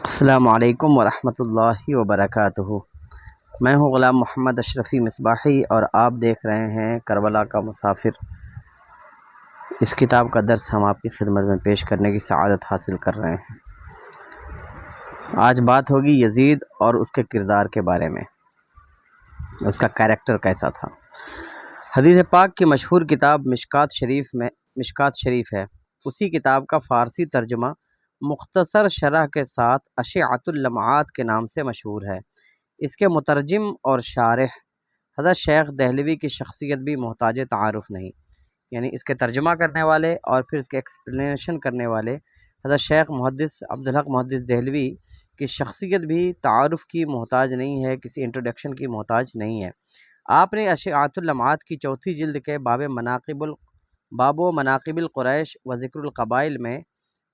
السلام علیکم ورحمۃ اللہ وبرکاتہ۔ میں ہوں غلام محمد اشرفی مصباحی اور آپ دیکھ رہے ہیں کربلا کا مسافر۔ اس کتاب کا درس ہم آپ کی خدمت میں پیش کرنے کی سعادت حاصل کر رہے ہیں۔ آج بات ہوگی یزید اور اس کے کردار کے بارے میں، اس کا کیریکٹر کیسا تھا۔ حدیث پاک کی مشہور کتاب مشکات شریف ہے۔ اسی کتاب کا فارسی ترجمہ مختصر شرح کے ساتھ اشعۃ اللمعات کے نام سے مشہور ہے۔ اس کے مترجم اور شارح حضرت شیخ دہلوی کی شخصیت بھی محتاج تعارف نہیں، یعنی اس کے ترجمہ کرنے والے اور پھر اس کے ایکسپلینیشن کرنے والے حضرت شیخ محدث عبدالحق محدث دہلوی کی شخصیت بھی تعارف کی محتاج نہیں ہے، کسی انٹروڈکشن کی محتاج نہیں ہے۔ آپ نے اشعۃ اللمعات کی چوتھی جلد کے باب و مناقب القریش و ذکر القبائل میں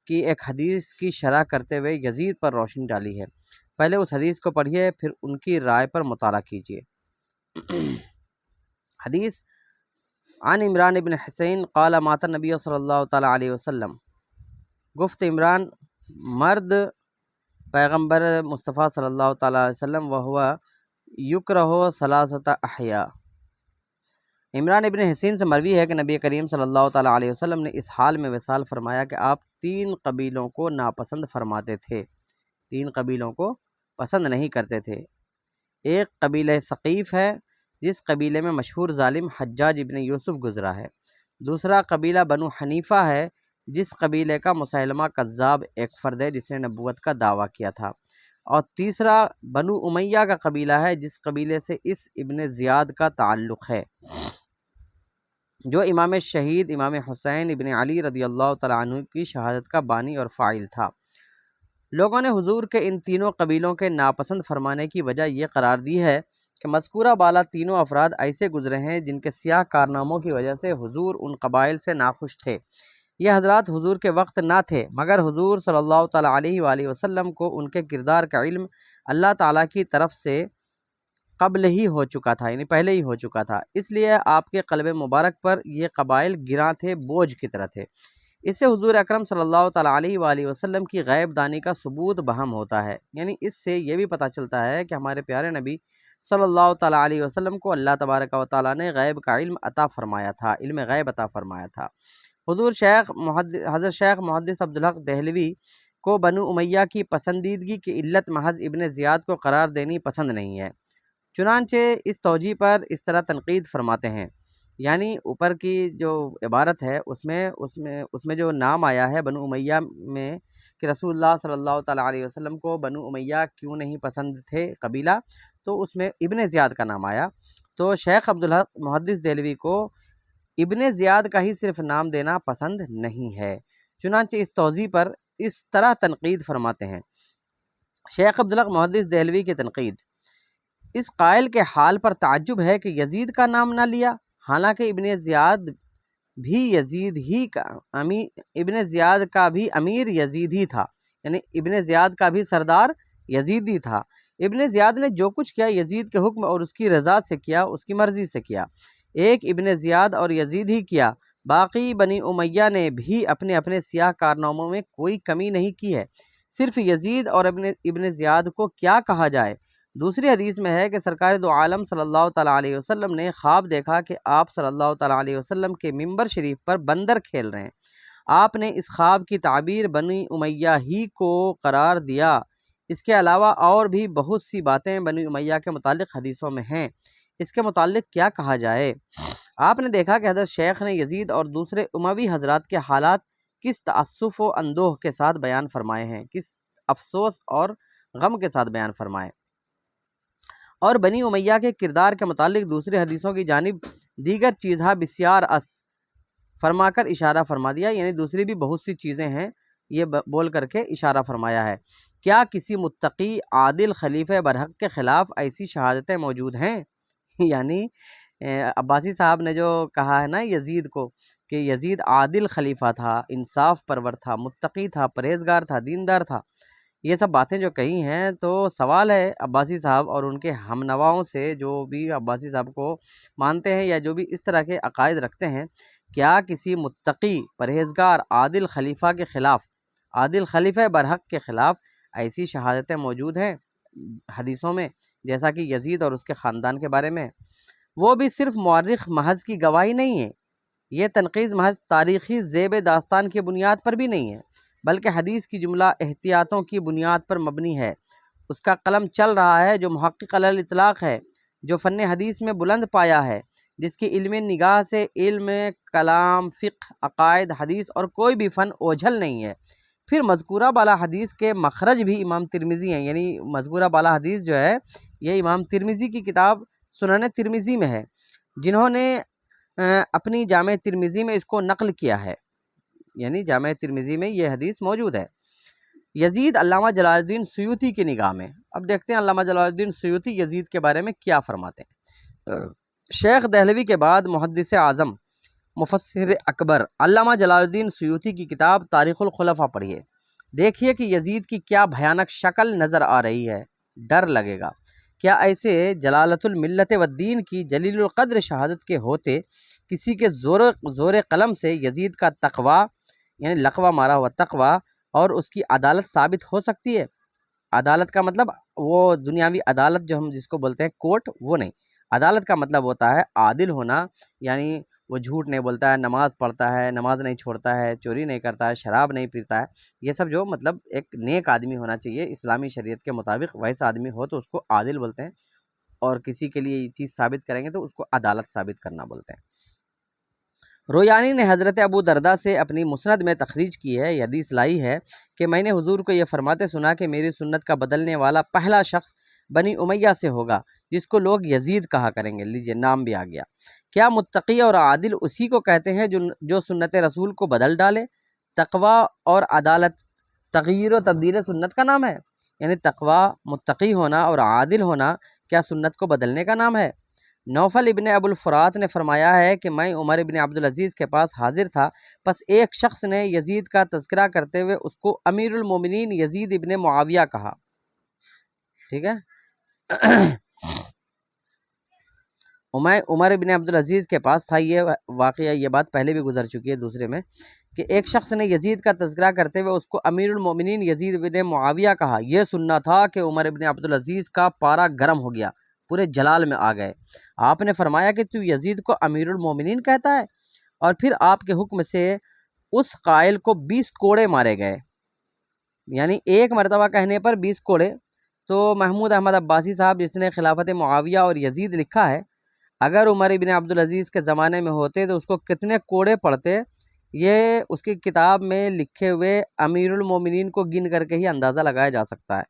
کی ایک حدیث کی شرح کرتے ہوئے یزید پر روشنی ڈالی ہے۔ پہلے اس حدیث کو پڑھیے، پھر ان کی رائے پر مطالعہ کیجیے۔ حدیث عن عمران ابن حسین قال مات النبی صلی اللہ تعالی علیہ وسلم، گفت عمران مرد پیغمبر مصطفیٰ صلی اللہ تعالی علیہ وسلم وہو یکرہ ثلاثۃ احیاء۔ عمران ابن حسین سے مروی ہے کہ نبی کریم صلی اللہ تعالی علیہ وسلم نے اس حال میں وصال فرمایا کہ آپ 3 قبیلوں کو ناپسند فرماتے تھے، 3 قبیلوں کو پسند نہیں کرتے تھے۔ ایک قبیلہ ثقیف ہے جس قبیلے میں مشہور ظالم حجاج ابن یوسف گزرا ہے۔ دوسرا قبیلہ بنو حنیفہ ہے جس قبیلے کا مسیلمہ کذاب ایک فرد ہے جس نے نبوت کا دعویٰ کیا تھا۔ اور تیسرا بنو امیہ کا قبیلہ ہے جس قبیلے سے اس ابن زیاد کا تعلق ہے جو امام شہید امام حسین ابن علی رضی اللہ تعالیٰ عنہ کی شہادت کا بانی اور فاعل تھا۔ لوگوں نے حضور کے ان تینوں قبیلوں کے ناپسند فرمانے کی وجہ یہ قرار دی ہے کہ مذکورہ بالا تینوں افراد ایسے گزرے ہیں جن کے سیاہ کارناموں کی وجہ سے حضور ان قبائل سے ناخوش تھے۔ یہ حضرات حضور کے وقت نہ تھے، مگر حضور صلی اللہ تعالیٰ علیہ وآلہ وسلم کو ان کے کردار کا علم اللہ تعالیٰ کی طرف سے قبل ہی ہو چکا تھا، یعنی پہلے ہی ہو چکا تھا، اس لیے آپ کے قلب مبارک پر یہ قبائل گراں تھے، بوجھ کی طرح تھے۔ اس سے حضور اکرم صلی اللہ تعالیٰ علیہ وآلہ وسلم کی غیب دانی کا ثبوت بہم ہوتا ہے، یعنی اس سے یہ بھی پتہ چلتا ہے کہ ہمارے پیارے نبی صلی اللہ تعالیٰ علیہ وسلم کو اللہ تبارک و تعالیٰ نے غیب کا علم عطا فرمایا تھا، علم غیب عطا فرمایا تھا۔ حضرت شیخ محدث عبدالحق دہلوی کو بنو امیہ کی پسندیدگی کی علت محض ابن زیاد کو قرار دینی پسند نہیں ہے، چنانچہ اس توجیہ پر اس طرح تنقید فرماتے ہیں، یعنی اوپر کی جو عبارت ہے اس میں جو نام آیا ہے بنو امیہ میں کہ رسول اللہ صلی اللہ تعالیٰ علیہ وسلم کو بنو امیہ کیوں نہیں پسند تھے قبیلہ، تو اس میں ابن زیاد کا نام آیا، تو شیخ عبدالحق محدث دہلوی کو ابن زیاد کا ہی صرف نام دینا پسند نہیں ہے، چنانچہ اس توضیح پر اس طرح تنقید فرماتے ہیں۔ شیخ عبدالحق محدث دہلوی کی تنقید: اس قائل کے حال پر تعجب ہے کہ یزید کا نام نہ لیا، حالانکہ ابن زیاد کا بھی امیر یزید ہی تھا، یعنی ابن زیاد کا بھی سردار یزید ہی تھا۔ ابن زیاد نے جو کچھ کیا یزید کے حکم اور اس کی رضا سے کیا، اس کی مرضی سے کیا۔ ایک ابن زیاد اور یزید ہی کیا، باقی بنی امیہ نے بھی اپنے اپنے سیاہ کارناموں میں کوئی کمی نہیں کی ہے، صرف یزید اور ابن زیاد کو کیا کہا جائے۔ دوسری حدیث میں ہے کہ سرکار دو عالم صلی اللہ تعالیٰ علیہ وسلم نے خواب دیکھا کہ آپ صلی اللہ تعالیٰ علیہ وسلم کے ممبر شریف پر بندر کھیل رہے ہیں۔ آپ نے اس خواب کی تعبیر بنی امیہ ہی کو قرار دیا۔ اس کے علاوہ اور بھی بہت سی باتیں بنی امیہ کے متعلق حدیثوں میں ہیں، اس کے متعلق کیا کہا جائے؟ آپ نے دیکھا کہ حضرت شیخ نے یزید اور دوسرے اموی حضرات کے حالات کس تأسف و اندوہ کے ساتھ بیان فرمائے ہیں، کس افسوس اور غم کے ساتھ بیان فرمائے، اور بنی امیہ کے کردار کے متعلق دوسری حدیثوں کی جانب دیگر چیزہا بسیار است فرما کر اشارہ فرما دیا، یعنی دوسری بھی بہت سی چیزیں ہیں یہ بول کر کے اشارہ فرمایا ہے۔ کیا کسی متقی عادل خلیفہ برحق کے خلاف ایسی شہادتیں موجود ہیں؟ یعنی عباسی صاحب نے جو کہا ہے نا یزید کو کہ یزید عادل خلیفہ تھا، انصاف پرور تھا، متقی تھا، پرہیزگار تھا، دیندار تھا، یہ سب باتیں جو کہی ہیں، تو سوال ہے عباسی صاحب اور ان کے ہم نواؤں سے جو بھی عباسی صاحب کو مانتے ہیں یا جو بھی اس طرح کے عقائد رکھتے ہیں، کیا کسی متقی پرہیزگار عادل خلیفہ کے خلاف، عادل خلیفہ برحق کے خلاف ایسی شہادتیں موجود ہیں حدیثوں میں جیسا کہ یزید اور اس کے خاندان کے بارے میں، وہ بھی صرف مورخ محض کی گواہی نہیں ہے، یہ تنقید محض تاریخی زیب داستان کی بنیاد پر بھی نہیں ہے، بلکہ حدیث کی جملہ احتیاطوں کی بنیاد پر مبنی ہے۔ اس کا قلم چل رہا ہے جو محقق علی الاطلاق ہے، جو فن حدیث میں بلند پایا ہے، جس کی علم نگاہ سے علم کلام، فقہ، عقائد، حدیث اور کوئی بھی فن اوجھل نہیں ہے۔ پھر مذکورہ بالا حدیث کے مخرج بھی امام ترمذی ہیں، یعنی مذکورہ بالا حدیث جو ہے یہ امام ترمذی کی کتاب سنن ترمذی میں ہے، جنہوں نے اپنی جامع ترمذی میں اس کو نقل کیا ہے، یعنی جامع ترمذی میں یہ حدیث موجود ہے۔ یزید علامہ جلال الدین سیوطی کی نگاہ میں، اب دیکھتے ہیں علامہ جلال الدین سیوطی یزید کے بارے میں کیا فرماتے ہیں۔ شیخ دہلوی کے بعد محدث اعظم مفسر اکبر علامہ جلال الدین سیوطی کی کتاب تاریخ الخلفاء پڑھیے، دیکھیے کہ یزید کی کیا بھیانک شکل نظر آ رہی ہے، ڈر لگے گا۔ کیا ایسے جلالت الملت والدین کی جلیل القدر شہادت کے ہوتے کسی کے زور قلم سے یزید کا تقوی، یعنی لقوہ مارا ہوا تقوی، اور اس کی عدالت ثابت ہو سکتی ہے؟ عدالت کا مطلب وہ دنیاوی عدالت جو ہم جس کو بولتے ہیں کورٹ، وہ نہیں۔ عدالت کا مطلب ہوتا ہے عادل ہونا، یعنی وہ جھوٹ نہیں بولتا ہے، نماز پڑھتا ہے، نماز نہیں چھوڑتا ہے، چوری نہیں کرتا ہے، شراب نہیں پیتا ہے، یہ سب جو مطلب ایک نیک آدمی ہونا چاہیے اسلامی شریعت کے مطابق، ویسا آدمی ہو تو اس کو عادل بولتے ہیں، اور کسی کے لیے یہ چیز ثابت کریں گے تو اس کو عدالت ثابت کرنا بولتے ہیں۔ رویانی نے حضرت ابو درداء سے اپنی مسند میں تخریج کی ہے، یہ حدیث لائی ہے کہ میں نے حضور کو یہ فرماتے سنا کہ میری سنت کا بدلنے والا پہلا شخص بنی امیہ سے ہوگا جس کو لوگ یزید کہا کریں گے۔ لیجئے نام بھی آ گیا۔ کیا متقی اور عادل اسی کو کہتے ہیں جو سنت رسول کو بدل ڈالے؟ تقوی اور عدالت تغییر و تبدیل سنت کا نام ہے؟ یعنی تقوی، متقی ہونا اور عادل ہونا کیا سنت کو بدلنے کا نام ہے؟ نوفل ابن ابو الفرات نے فرمایا ہے کہ میں عمر ابن عبدالعزیز کے پاس حاضر تھا، پس ایک شخص نے یزید کا تذکرہ کرتے ہوئے اس کو امیر المومنین یزید ابن معاویہ کہا۔ ٹھیک ہے، عمر ابن عبدالعزیز کے پاس تھا، یہ واقعہ، یہ بات پہلے بھی گزر چکی ہے دوسرے میں، کہ ایک شخص نے یزید کا تذکرہ کرتے ہوئے اس کو امیر المومنین یزید ابن معاویہ کہا۔ یہ سننا تھا کہ عمر ابن عبدالعزیز کا پارا گرم ہو گیا، پورے جلال میں آ گئے۔ آپ نے فرمایا کہ تو یزید کو امیر المومنین کہتا ہے؟ اور پھر آپ کے حکم سے اس قائل کو 20 کوڑے مارے گئے، یعنی ایک مرتبہ کہنے پر 20 کوڑے۔ تو محمود احمد عباسی صاحب جس نے خلافت معاویہ اور یزید لکھا ہے، اگر عمر ابن عبدالعزیز کے زمانے میں ہوتے تو اس کو کتنے کوڑے پڑتے، یہ اس کی کتاب میں لکھے ہوئے امیر المومنین کو گن کر کے ہی اندازہ لگایا جا سکتا ہے۔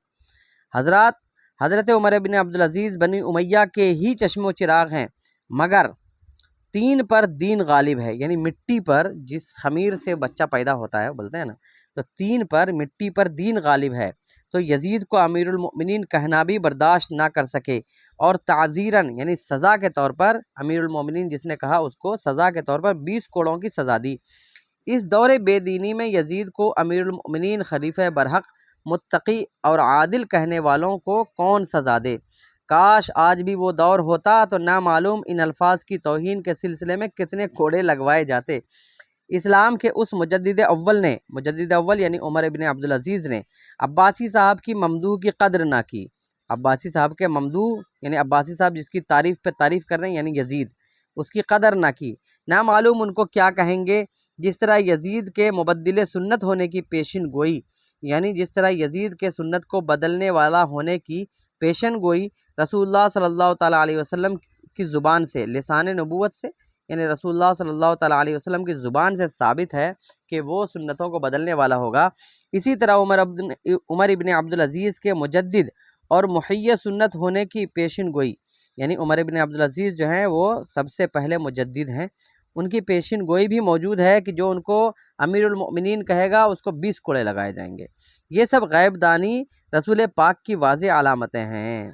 حضرت عمر ابن عبدالعزیز بنی امیہ کے ہی چشم و چراغ ہیں، مگر 3 پر دین غالب ہے، یعنی مٹی پر جس خمیر سے بچہ پیدا ہوتا ہے بولتے ہیں نا، تو 3 پر مٹی پر دین غالب ہے، تو یزید کو امیر المؤمنین کہنا بھی برداشت نہ کر سکے، اور تعزیراً یعنی سزا کے طور پر امیر المؤمنین جس نے کہا اس کو سزا کے طور پر 20 کوڑوں کی سزا دی۔ اس دور بے دینی میں یزید کو امیر المؤمنین، خلیفہ برحق، متقی اور عادل کہنے والوں کو کون سزا دے؟ کاش آج بھی وہ دور ہوتا تو نامعلوم ان الفاظ کی توہین کے سلسلے میں کتنے کوڑے لگوائے جاتے۔ اسلام کے اس مجدد اول یعنی عمر ابن عبدالعزیز نے عباسی صاحب کی ممدوح کی قدر نہ کی۔ عباسی صاحب کے ممدوح یعنی عباسی صاحب جس کی تعریف پہ تعریف کر رہے ہیں یعنی یزید، اس کی قدر نہ کی، نہ معلوم ان کو کیا کہیں گے۔ جس طرح یزید کے مبدل سنت ہونے کی پیشن گوئی، یعنی جس طرح یزید کے سنت کو بدلنے والا ہونے کی پیشن گوئی رسول اللہ صلی اللہ تعالیٰ علیہ وسلم کی زبان سے، لسان نبوت سے، یعنی رسول اللہ صلی اللہ تعالیٰ علیہ وسلم کی زبان سے ثابت ہے کہ وہ سنتوں کو بدلنے والا ہوگا، اسی طرح عمر ابن عبدالعزیز کے مجدد اور محیی سنت ہونے کی پیشن گوئی، یعنی عمر ابن عبدالعزیز جو ہیں وہ سب سے پہلے مجدد ہیں، ان کی پیشن گوئی بھی موجود ہے کہ جو ان کو امیر المؤمنین کہے گا اس کو 20 کوڑے لگائے جائیں گے۔ یہ سب غیب دانی رسول پاک کی واضح علامتیں ہیں،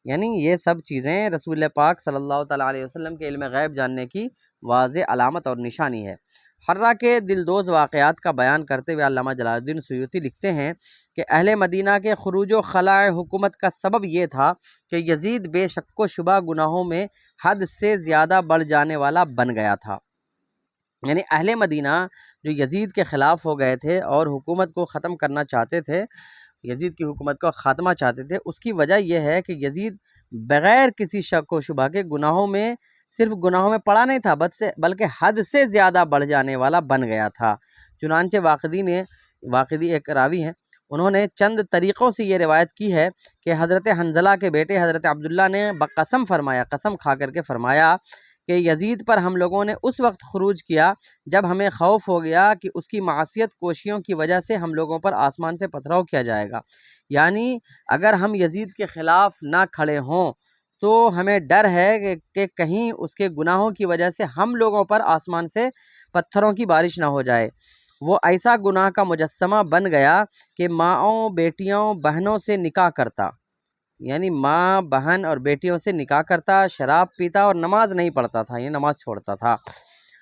یعنی یہ سب چیزیں رسول پاک صلی اللہ تعالیٰ علیہ وسلم کے علم غیب جاننے کی واضح علامت اور نشانی ہے۔ حرہ کے دلدوز واقعات کا بیان کرتے ہوئے علامہ جلال الدین سیوطی لکھتے ہیں کہ اہل مدینہ کے خروج و خلاء حکومت کا سبب یہ تھا کہ یزید بے شک و شبہ گناہوں میں حد سے زیادہ بڑھ جانے والا بن گیا تھا، یعنی اہل مدینہ جو یزید کے خلاف ہو گئے تھے اور حکومت کو ختم کرنا چاہتے تھے، یزید کی حکومت کا خاتمہ چاہتے تھے، اس کی وجہ یہ ہے کہ یزید بغیر کسی شک و شبہ کے صرف گناہوں میں پڑا نہیں تھا، بلکہ حد سے زیادہ بڑھ جانے والا بن گیا تھا۔ چنانچہ واقدی ایک راوی ہیں، انہوں نے چند طریقوں سے یہ روایت کی ہے کہ حضرت حنظلہ کے بیٹے حضرت عبداللہ نے قسم کھا کر کے فرمایا کہ یزید پر ہم لوگوں نے اس وقت خروج کیا جب ہمیں خوف ہو گیا کہ اس کی معصیت کوشیوں کی وجہ سے ہم لوگوں پر آسمان سے پتھراؤ کیا جائے گا، یعنی اگر ہم یزید کے خلاف نہ کھڑے ہوں تو ہمیں ڈر ہے کہ کہیں اس کے گناہوں کی وجہ سے ہم لوگوں پر آسمان سے پتھروں کی بارش نہ ہو جائے۔ وہ ایسا گناہ کا مجسمہ بن گیا کہ ماؤں، بیٹیوں، بہنوں سے نکاح کرتا، یعنی ماں، بہن اور بیٹیوں سے نکاح کرتا، شراب پیتا اور نماز نہیں پڑھتا تھا، یہ نماز چھوڑتا تھا۔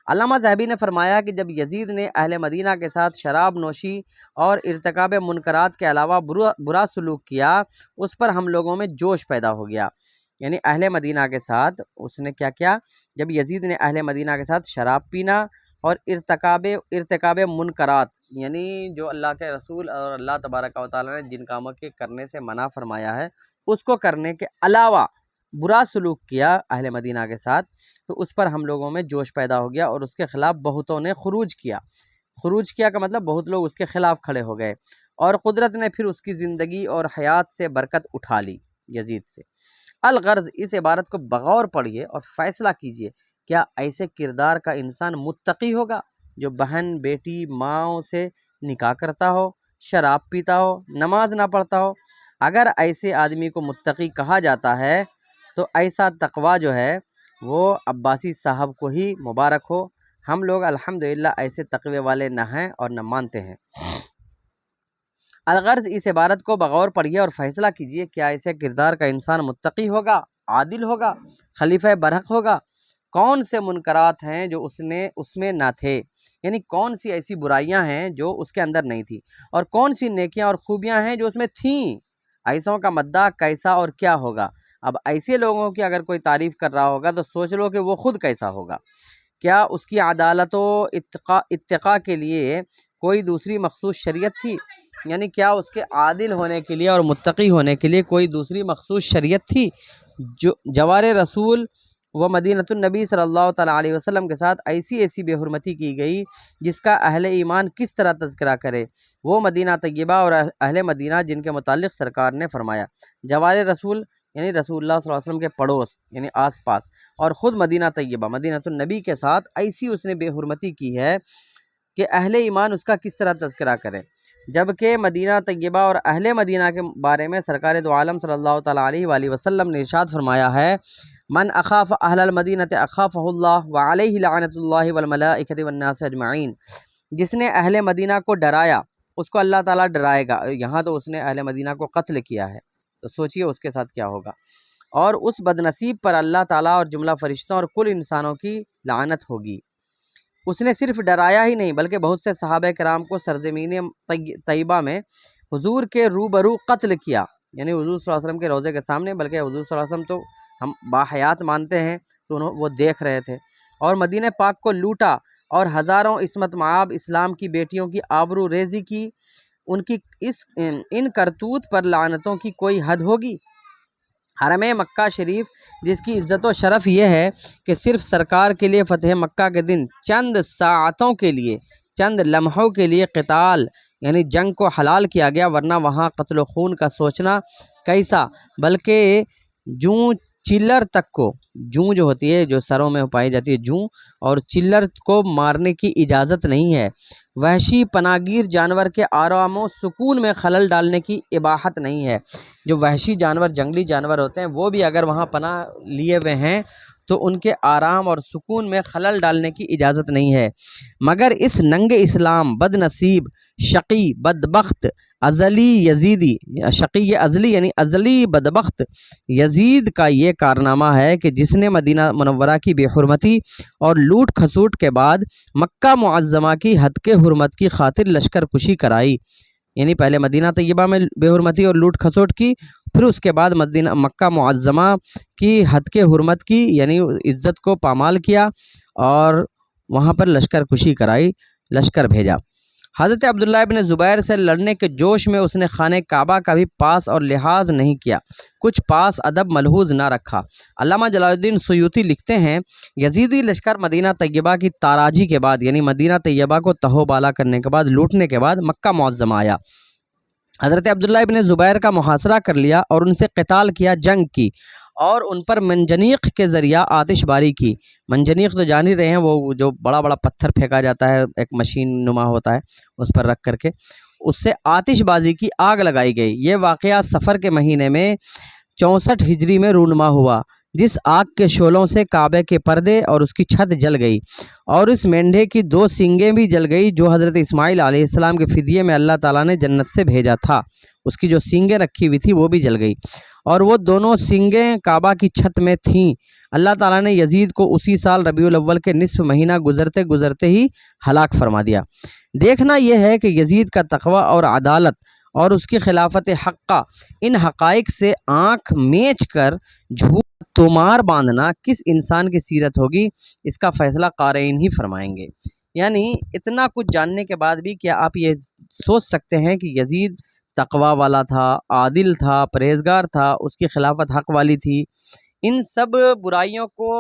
علامہ ذہبی نے فرمایا کہ جب یزید نے اہل مدینہ کے ساتھ شراب نوشی اور ارتکاب منکرات کے علاوہ برا سلوک کیا، اس پر ہم لوگوں میں جوش پیدا ہو گیا۔ یعنی اہل مدینہ کے ساتھ اس نے کیا کیا؟ جب یزید نے اہل مدینہ کے ساتھ شراب پینا اور ارتکاب منکرات، یعنی جو اللہ کے رسول اور اللہ تبارک و تعالیٰ نے جن کاموں کے کرنے سے منع فرمایا ہے اس کو کرنے کے علاوہ برا سلوک کیا اہل مدینہ کے ساتھ، تو اس پر ہم لوگوں میں جوش پیدا ہو گیا اور اس کے خلاف بہتوں نے خروج کیا کا مطلب بہت لوگ اس کے خلاف کھڑے ہو گئے، اور قدرت نے پھر اس کی زندگی اور حیات سے برکت اٹھا لی یزید سے۔ الغرض، اس عبارت کو بغور پڑھیے اور فیصلہ کیجیے، کیا ایسے کردار کا انسان متقی ہوگا جو بہن، بیٹی، ماں سے نکاح کرتا ہو، شراب پیتا ہو، نماز نہ پڑھتا ہو؟ اگر ایسے آدمی کو متقی کہا جاتا ہے تو ایسا تقویٰ جو ہے وہ عباسی صاحب کو ہی مبارک ہو۔ ہم لوگ الحمدللہ ایسے تقوی والے نہ ہیں اور نہ مانتے ہیں۔ الغرض، اس عبارت کو بغور پڑھیے اور فیصلہ کیجیے، کیا ایسے کردار کا انسان متقی ہوگا، عادل ہوگا، خلیفہ برحق ہوگا؟ کون سے منکرات ہیں جو اس میں نہ تھے، یعنی کون سی ایسی برائیاں ہیں جو اس کے اندر نہیں تھی، اور کون سی نیکیاں اور خوبیاں ہیں جو اس میں تھیں؟ ایسوں کا مداح کیسا اور کیا ہوگا؟ اب ایسے لوگوں کی اگر کوئی تعریف کر رہا ہوگا تو سوچ لو کہ وہ خود کیسا ہوگا۔ کیا اس کی عدالت و اتقاء کے لیے کوئی دوسری مخصوص شریعت تھی؟ یعنی کیا اس کے عادل ہونے کے لیے اور متقی ہونے کے لیے کوئی دوسری مخصوص شریعت تھی؟ جو جوار رسول و مدینۃ النبی صلی اللہ تعالیٰ علیہ وسلم کے ساتھ ایسی بے حرمتی کی گئی جس کا اہل ایمان کس طرح تذکرہ کرے؟ وہ مدینہ طیبہ اور اہل مدینہ جن کے متعلق سرکار نے فرمایا، جوار رسول یعنی رسول اللہ صلی اللہ علیہ وسلم کے پڑوس یعنی آس پاس، اور خود مدینہ طیبہ مدینۃ النبی کے ساتھ ایسی اس نے بے حرمتی کی ہے کہ اہل ایمان اس کا کس طرح تذکرہ کرے؟ جبکہ مدینہ طیبہ اور اہل مدینہ کے بارے میں سرکار دو عالم صلی اللہ تعالیٰ علیہ وآلہ وسلم نے ارشاد فرمایا ہے، من اخاف اہل المدینۃ اخافہ اللہ وعلیہ لعنۃ اللہ والملائکۃ والناس اجمعین۔ جس نے اہل مدینہ کو ڈرایا اس کو اللہ تعالیٰ ڈرائے گا۔ یہاں تو اس نے اہل مدینہ کو قتل کیا ہے، تو سوچئے اس کے ساتھ کیا ہوگا۔ اور اس بدنصیب پر اللہ تعالیٰ اور جملہ فرشتوں اور کل انسانوں کی لعنت ہوگی۔ اس نے صرف ڈرایا ہی نہیں بلکہ بہت سے صحابہ کرام کو سرزمین طیبہ میں حضور کے روبرو قتل کیا، یعنی حضور صلی اللہ علیہ وسلم کے روضے کے سامنے، بلکہ حضور صلی اللہ علیہ وسلم تو ہم باحیات مانتے ہیں تو وہ دیکھ رہے تھے، اور مدینہ پاک کو لوٹا، اور ہزاروں عصمت معاب اسلام کی بیٹیوں کی آبرو ریزی کی۔ ان کی ان کرتوت پر لعنتوں کی کوئی حد ہوگی؟ حرم مکہ شریف جس کی عزت و شرف یہ ہے کہ صرف سرکار کے لیے فتح مکہ کے دن چند ساعتوں کے لیے، چند لمحوں کے لیے قتال یعنی جنگ کو حلال کیا گیا، ورنہ وہاں قتل و خون کا سوچنا کیسا، بلکہ جوں چلر تک کو، جوں جو ہوتی ہے جو سروں میں پائی جاتی ہے جوں، اور چلر کو مارنے کی اجازت نہیں ہے۔ وحشی پناگیر جانور کے آرام و سکون میں خلل ڈالنے کی اباحت نہیں ہے۔ جو وحشی جانور، جنگلی جانور ہوتے ہیں، وہ بھی اگر وہاں پناہ لیے ہوئے ہیں تو ان کے آرام اور سکون میں خلل ڈالنے کی اجازت نہیں ہے، مگر اس ننگ اسلام بد نصیب، شقی، بدبخت، ازلی یزیدی، شقی ازلی یعنی ازلی بدبخت یزید کا یہ کارنامہ ہے کہ جس نے مدینہ منورہ کی بے حرمتی اور لوٹ کھسوٹ کے بعد مکہ معظمہ کی ہتک حرمت کی خاطر لشکر کشی کرائی، یعنی پہلے مدینہ طیبہ میں بے حرمتی اور لوٹ کھسوٹ کی، پھر اس کے بعد مکہ معظمہ کی ہتک حرمت کی یعنی عزت کو پامال کیا اور وہاں پر لشکر کشی کرائی، لشکر بھیجا۔ حضرت عبداللہ ابن زبیر سے لڑنے کے جوش میں اس نے خانہ کعبہ کا بھی پاس اور لحاظ نہیں کیا، کچھ پاس ادب ملحوظ نہ رکھا۔ علامہ جلال الدین سیوطی لکھتے ہیں یزیدی لشکر مدینہ طیبہ کی تاراجی کے بعد، یعنی مدینہ طیبہ کو تہو بالا کرنے کے بعد، لوٹنے کے بعد مکہ معظمہ آیا۔ حضرت عبداللہ ابن زبیر کا محاصرہ کر لیا اور ان سے قتال کیا، جنگ کی، اور ان پر منجنیق کے ذریعہ آتش باری کی۔ منجنیق تو جان ہی رہے ہیں، وہ جو بڑا بڑا پتھر پھینکا جاتا ہے، ایک مشین نما ہوتا ہے، اس پر رکھ کر کے اس سے آتش بازی کی، آگ لگائی گئی۔ یہ واقعہ صفر کے مہینے میں 64 ہجری میں رونما ہوا، جس آگ کے شعلوں سے کعبے کے پردے اور اس کی چھت جل گئی، اور اس مینڈھے کی 2 سینگیں بھی جل گئی جو حضرت اسماعیل علیہ السلام کے فدیے میں اللہ تعالیٰ نے جنت سے بھیجا تھا، اس کی جو سینگیں رکھی ہوئی تھی وہ بھی جل گئی، اور وہ دونوں سینگیں کعبہ کی چھت میں تھیں۔ اللہ تعالیٰ نے یزید کو اسی سال ربیع الاول کے نصف مہینہ گزرتے گزرتے ہی ہلاک فرما دیا۔ دیکھنا یہ ہے کہ یزید کا تقوی اور عدالت اور اس کی خلافت حقہ، ان حقائق سے آنکھ میچ کر جھوٹ تومار باندھنا کس انسان کی سیرت ہوگی، اس کا فیصلہ قارئین ہی فرمائیں گے۔ یعنی اتنا کچھ جاننے کے بعد بھی کیا آپ یہ سوچ سکتے ہیں کہ یزید تقوی والا تھا، عادل تھا، پرہیزگار تھا، اس کی خلافت حق والی تھی؟ ان سب برائیوں کو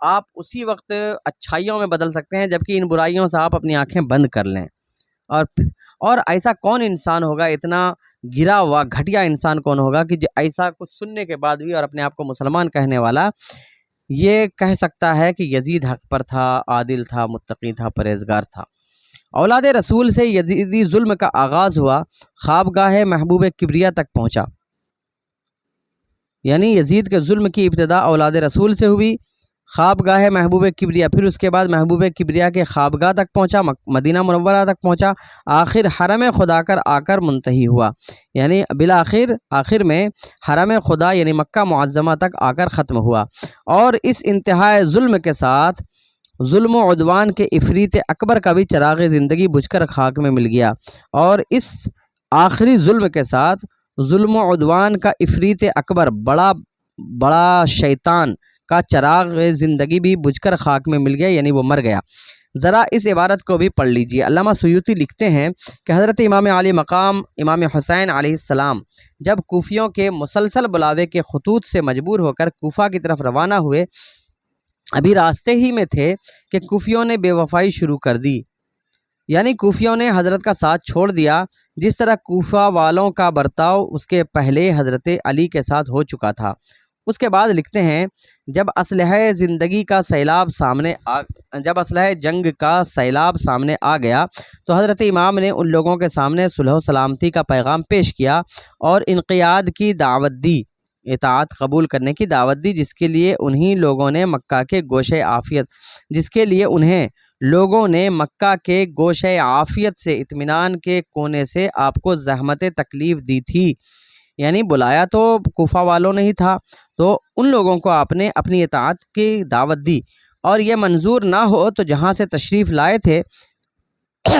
آپ اسی وقت اچھائیوں میں بدل سکتے ہیں جبکہ ان برائیوں سے آپ اپنی آنکھیں بند کر لیں۔ اور ایسا کون انسان ہوگا، اتنا گرا ہوا گھٹیا انسان کون ہوگا کہ جو ایسا کچھ سننے کے بعد بھی اور اپنے آپ کو مسلمان کہنے والا یہ کہہ سکتا ہے کہ یزید حق پر تھا، عادل تھا، متقی تھا، پرہیزگار تھا۔ اولاد رسول سے یزیدی ظلم کا آغاز ہوا، خوابگاہ محبوب کبریا تک پہنچا۔ یعنی یزید کے ظلم کی ابتدا اولاد رسول سے ہوئی، خوابگاہ محبوب کبریا، پھر اس کے بعد محبوب کبریا کے خوابگاہ تک پہنچا، مدینہ منورہ تک پہنچا، آخر حرم خدا آ کر منتہی ہوا، یعنی آخر میں حرم خدا یعنی مکہ معظمہ تک آ کر ختم ہوا، اور اس انتہائی ظلم کے ساتھ ظلم و عدوان کے عفریت اکبر کا بھی چراغ زندگی بجھ کر خاک میں مل گیا، اور اس آخری ظلم کے ساتھ ظلم و عدوان کا عفریت اکبر، بڑا شیطان کا چراغ زندگی بھی بجھ کر خاک میں مل گیا، یعنی وہ مر گیا۔ ذرا اس عبارت کو بھی پڑھ لیجئے۔ علامہ سیوطی لکھتے ہیں کہ حضرت امام علی مقام امام حسین علیہ السلام جب کوفیوں کے مسلسل بلاوے کے خطوط سے مجبور ہو کر کوفہ کی طرف روانہ ہوئے، ابھی راستے ہی میں تھے کہ کوفیوں نے بے وفائی شروع کر دی، یعنی کوفیوں نے حضرت کا ساتھ چھوڑ دیا، جس طرح کوفہ والوں کا برتاؤ اس کے پہلے حضرت علی کے ساتھ ہو چکا تھا۔ اس کے بعد لکھتے ہیں جب اسلحہ جنگ کا سیلاب سامنے آ گیا تو حضرت امام نے ان لوگوں کے سامنے صلح و سلامتی کا پیغام پیش کیا اور انقیاد کی دعوت دی، اطاعت قبول کرنے کی دعوت دی، جس کے لیے انہیں لوگوں نے مکہ کے گوشے عافیت سے اطمینان کے کونے سے آپ کو زحمت تکلیف دی تھی۔ یعنی بلایا تو کوفہ والوں نے ہی تھا، تو ان لوگوں کو آپ نے اپنی اطاعت کی دعوت دی، اور یہ منظور نہ ہو تو جہاں سے تشریف لائے تھے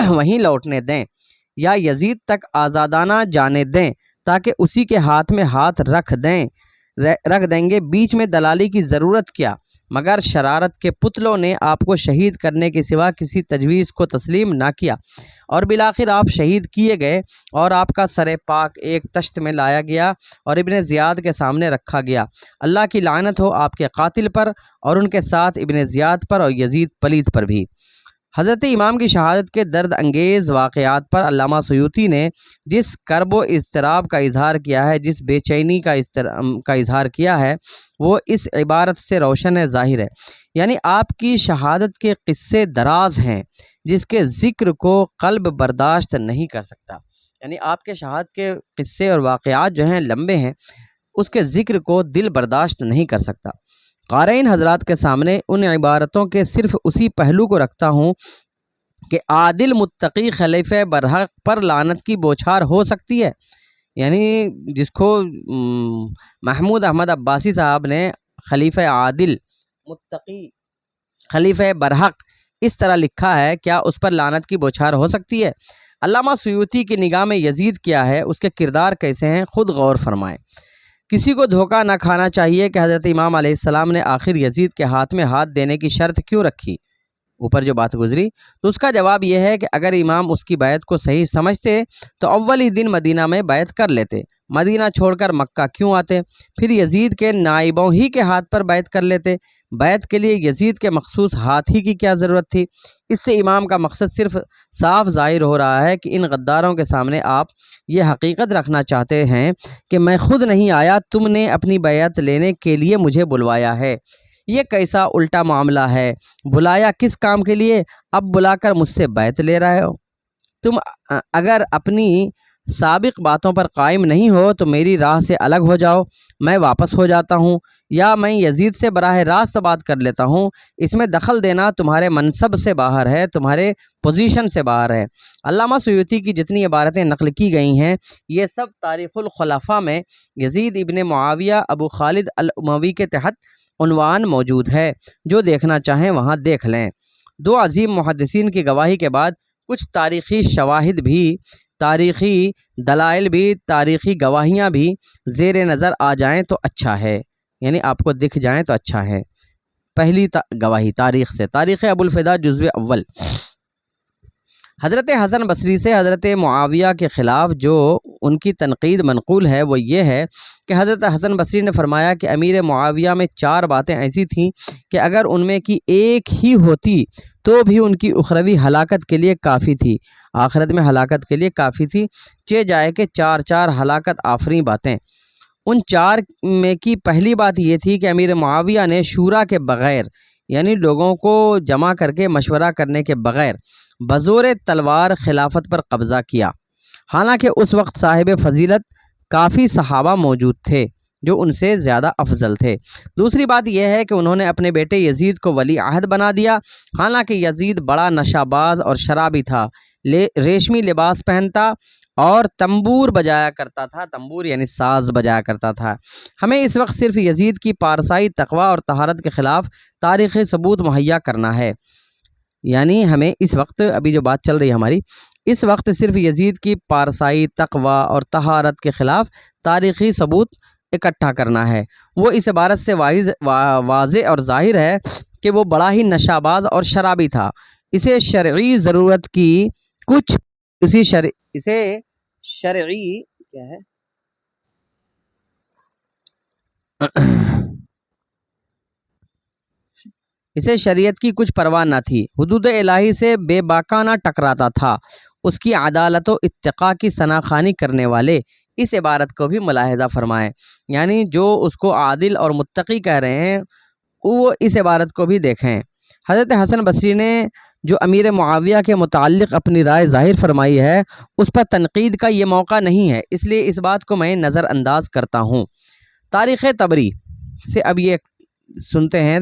وہیں لوٹنے دیں، یا یزید تک آزادانہ جانے دیں، تاکہ اسی کے ہاتھ میں ہاتھ رکھ دیں گے۔ بیچ میں دلالی کی ضرورت کیا، مگر شرارت کے پتلوں نے آپ کو شہید کرنے کے سوا کسی تجویز کو تسلیم نہ کیا، اور بالآخر آپ شہید کیے گئے، اور آپ کا سر پاک ایک تشت میں لایا گیا اور ابن زیاد کے سامنے رکھا گیا۔ اللہ کی لعنت ہو آپ کے قاتل پر اور ان کے ساتھ ابن زیاد پر اور یزید پلید پر بھی۔ حضرت امام کی شہادت کے درد انگیز واقعات پر علامہ سیوطی نے جس کرب و اضطراب کا اظہار کیا ہے، جس بے چینی کا اظہار کیا ہے، وہ اس عبارت سے روشن ہے، ظاہر ہے۔ یعنی آپ کی شہادت کے قصے دراز ہیں، جس کے ذکر کو قلب برداشت نہیں کر سکتا۔ یعنی آپ کے شہادت کے قصے اور واقعات جو ہیں لمبے ہیں، اس کے ذکر کو دل برداشت نہیں کر سکتا۔ قارئین حضرات کے سامنے ان عبارتوں کے صرف اسی پہلو کو رکھتا ہوں کہ عادل متقی خلیفہ برحق پر لعنت کی بوچھار ہو سکتی ہے، یعنی جس کو محمود احمد عباسی صاحب نے خلیفہ عادل متقی خلیفہ برحق اس طرح لکھا ہے، کیا اس پر لعنت کی بوچھار ہو سکتی ہے؟ علامہ سیوطی کی نگاہ میں یزید کیا ہے، اس کے کردار کیسے ہیں، خود غور فرمائیں۔ کسی کو دھوکہ نہ کھانا چاہیے کہ حضرت امام علیہ السلام نے آخر یزید کے ہاتھ میں ہاتھ دینے کی شرط کیوں رکھی۔ اوپر جو بات گزری، تو اس کا جواب یہ ہے کہ اگر امام اس کی بیعت کو صحیح سمجھتے تو اول ہی دن مدینہ میں بیعت کر لیتے، مدینہ چھوڑ کر مکہ کیوں آتے؟ پھر یزید کے نائبوں ہی کے ہاتھ پر بیعت کر لیتے۔ بیعت کے لیے یزید کے مخصوص ہاتھ ہی کی کیا ضرورت تھی؟ اس سے امام کا مقصد صرف صاف ظاہر ہو رہا ہے کہ ان غداروں کے سامنے آپ یہ حقیقت رکھنا چاہتے ہیں کہ میں خود نہیں آیا، تم نے اپنی بیعت لینے کے لیے مجھے بلوایا ہے۔ یہ کیسا الٹا معاملہ ہے؟ بلایا کس کام کے لیے؟ اب بلا کر مجھ سے بیعت لے رہے ہو۔ تم اگر اپنی سابق باتوں پر قائم نہیں ہو تو میری راہ سے الگ ہو جاؤ، میں واپس ہو جاتا ہوں، یا میں یزید سے براہ راست بات کر لیتا ہوں۔ اس میں دخل دینا تمہارے منصب سے باہر ہے، تمہارے پوزیشن سے باہر ہے۔ علامہ سیوطی کی جتنی عبارتیں نقل کی گئی ہیں یہ سب تاریخ الخلفاء میں یزید ابن معاویہ ابو خالد الاموی کے تحت عنوان موجود ہے، جو دیکھنا چاہیں وہاں دیکھ لیں۔ دو عظیم محدثین کی گواہی کے بعد کچھ تاریخی شواہد بھی، تاریخی دلائل بھی، تاریخی گواہیاں بھی زیر نظر آ جائیں تو اچھا ہے، یعنی آپ کو دکھ جائیں تو اچھا ہے۔ پہلی گواہی تاریخ سے، تاریخ ابوالفدا جزو اول۔ حضرت حسن بصری سے حضرت معاویہ کے خلاف جو ان کی تنقید منقول ہے وہ یہ ہے کہ حضرت حسن بصری نے فرمایا کہ امیر معاویہ میں 4 باتیں ایسی تھیں کہ اگر ان میں کی ایک ہی ہوتی تو بھی ان کی اخروی ہلاکت کے لیے کافی تھی، آخرت میں ہلاکت کے لیے کافی تھی، چہ جائے کہ 4 ہلاکت آفریں باتیں۔ ان 4 میں کی پہلی بات یہ تھی کہ امیر معاویہ نے شورا کے بغیر، یعنی لوگوں کو جمع کر کے مشورہ کرنے کے بغیر بزور تلوار خلافت پر قبضہ کیا، حالانکہ اس وقت صاحب فضیلت کافی صحابہ موجود تھے جو ان سے زیادہ افضل تھے۔ دوسری بات یہ ہے کہ انہوں نے اپنے بیٹے یزید کو ولی عہد بنا دیا، حالانکہ یزید بڑا نشہ باز اور شرابی تھا، ریشمی لباس پہنتا اور تنبور بجایا کرتا تھا، تنبور یعنی ساز بجایا کرتا تھا۔ ہمیں اس وقت صرف یزید کی پارسائی، تقوی اور طہارت کے خلاف تاریخی ثبوت مہیا کرنا ہے، یعنی ہمیں اس وقت ابھی جو بات چل رہی ہے ہماری، اس وقت صرف یزید کی پارسائی، تقوی اور طہارت کے خلاف تاریخی ثبوت اکٹھا کرنا ہے۔ وہ اس عبارت سے واضح اور ظاہر ہے کہ وہ بڑا ہی نشہ باز اور شرابی تھا۔ اسے شرعی ضرورت کی کچھ اسے شریعت کی کچھ پرواہ نہ تھی، حدود الہی سے بے باکانہ ٹکراتا تھا۔ اس کی عدالت و اتقاء کی ثناخوانی کرنے والے اس عبارت کو بھی ملاحظہ فرمائیں، یعنی جو اس کو عادل اور متقی کہہ رہے ہیں وہ اس عبارت کو بھی دیکھیں۔ حضرت حسن بصری نے جو امیر معاویہ کے متعلق اپنی رائے ظاہر فرمائی ہے اس پر تنقید کا یہ موقع نہیں ہے، اس لیے اس بات کو میں نظر انداز کرتا ہوں۔ تاریخ طبری سے اب یہ سنتے ہیں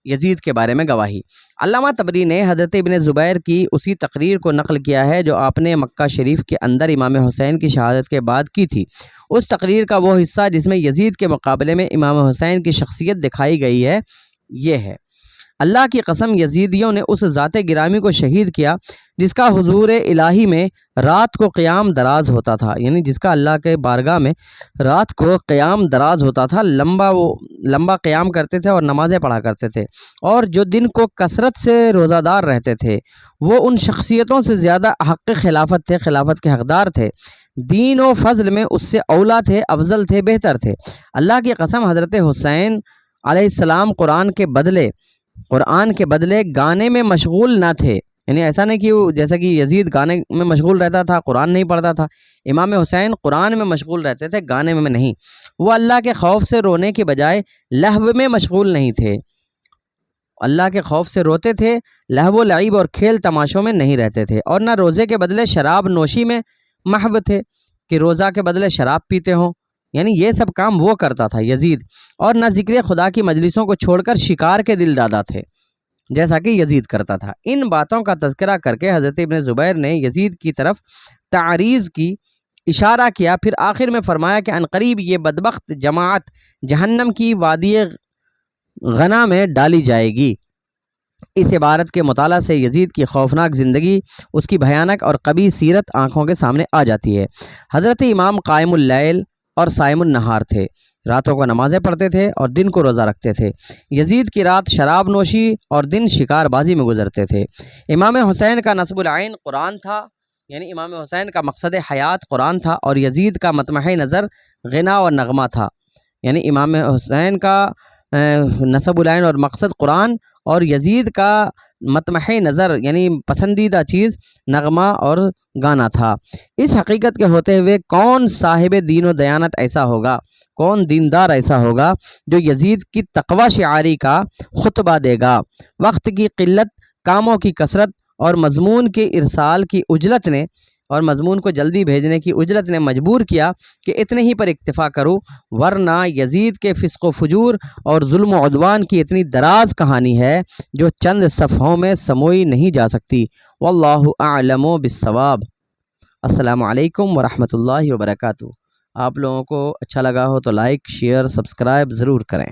یزید کے بارے میں گواہی۔ علامہ طبری نے حضرت ابن زبیر کی اسی تقریر کو نقل کیا ہے جو آپ نے مکہ شریف کے اندر امام حسین کی شہادت کے بعد کی تھی۔ اس تقریر کا وہ حصہ جس میں یزید کے مقابلے میں امام حسین کی شخصیت دکھائی گئی ہے یہ ہے: اللہ کی قسم یزیدیوں نے اس ذات گرامی کو شہید کیا جس کا حضور الہی میں رات کو قیام دراز ہوتا تھا، یعنی جس کا اللہ کے بارگاہ میں رات کو قیام دراز ہوتا تھا، لمبا قیام کرتے تھے اور نمازیں پڑھا کرتے تھے، اور جو دن کو کثرت سے روزہ دار رہتے تھے، وہ ان شخصیتوں سے زیادہ حق خلافت تھے، خلافت کے حقدار تھے، دین و فضل میں اس سے اولا تھے، افضل تھے، بہتر تھے۔ اللہ کی قسم حضرت حسین علیہ السلام قرآن کے بدلے گانے میں مشغول نہ تھے، یعنی ایسا نہیں کہ جیسا کہ یزید گانے میں مشغول رہتا تھا، قرآن نہیں پڑھتا تھا، امام حسین قرآن میں مشغول رہتے تھے، گانے میں نہیں۔ وہ اللہ کے خوف سے رونے کے بجائے لہو میں مشغول نہیں تھے، اللہ کے خوف سے روتے تھے، لہو و لعب اور کھیل تماشوں میں نہیں رہتے تھے، اور نہ روزے کے بدلے شراب نوشی میں محو تھے کہ روزہ کے بدلے شراب پیتے ہوں، یعنی یہ سب کام وہ کرتا تھا یزید، اور نہ ذکر خدا کی مجلسوں کو چھوڑ کر شکار کے دل دادا تھے جیسا کہ یزید کرتا تھا۔ ان باتوں کا تذکرہ کر کے حضرت ابن زبیر نے یزید کی طرف تعریض کی، اشارہ کیا، پھر آخر میں فرمایا کہ عنقریب یہ بدبخت جماعت جہنم کی وادی غنا میں ڈالی جائے گی۔ اس عبارت کے مطالعہ سے یزید کی خوفناک زندگی، اس کی بھیانک اور قبیح سیرت آنکھوں کے سامنے آ جاتی ہے۔ حضرت امام قائم اللیل اور صائم النہار تھے، راتوں کو نمازیں پڑھتے تھے اور دن کو روزہ رکھتے تھے۔ یزید کی رات شراب نوشی اور دن شکار بازی میں گزرتے تھے۔ امام حسین کا نصب العین قرآن تھا، یعنی امام حسین کا مقصد حیات قرآن تھا، اور یزید کا مطمح نظر غنا اور نغمہ تھا، یعنی امام حسین کا نصب العین اور مقصد قرآن، اور یزید کا مطمح نظر یعنی پسندیدہ چیز نغمہ اور گانا تھا۔ اس حقیقت کے ہوتے ہوئے کون صاحب دین و دیانت ایسا ہوگا، کون دیندار ایسا ہوگا جو یزید کی تقوی شعاری کا خطبہ دے گا؟ وقت کی قلت، کاموں کی کثرت اور مضمون کے ارسال کی عجلت نے اور مضمون کو جلدی بھیجنے کی عجلت نے مجبور کیا کہ اتنے ہی پر اکتفا کروں، ورنہ یزید کے فسق و فجور اور ظلم و عدوان کی اتنی دراز کہانی ہے جو چند صفحوں میں سموئی نہیں جا سکتی۔ واللہ اعلم بالصواب۔ السلام علیکم ورحمۃ اللہ وبرکاتہ۔ آپ لوگوں کو اچھا لگا ہو تو لائک، شیئر، سبسکرائب ضرور کریں۔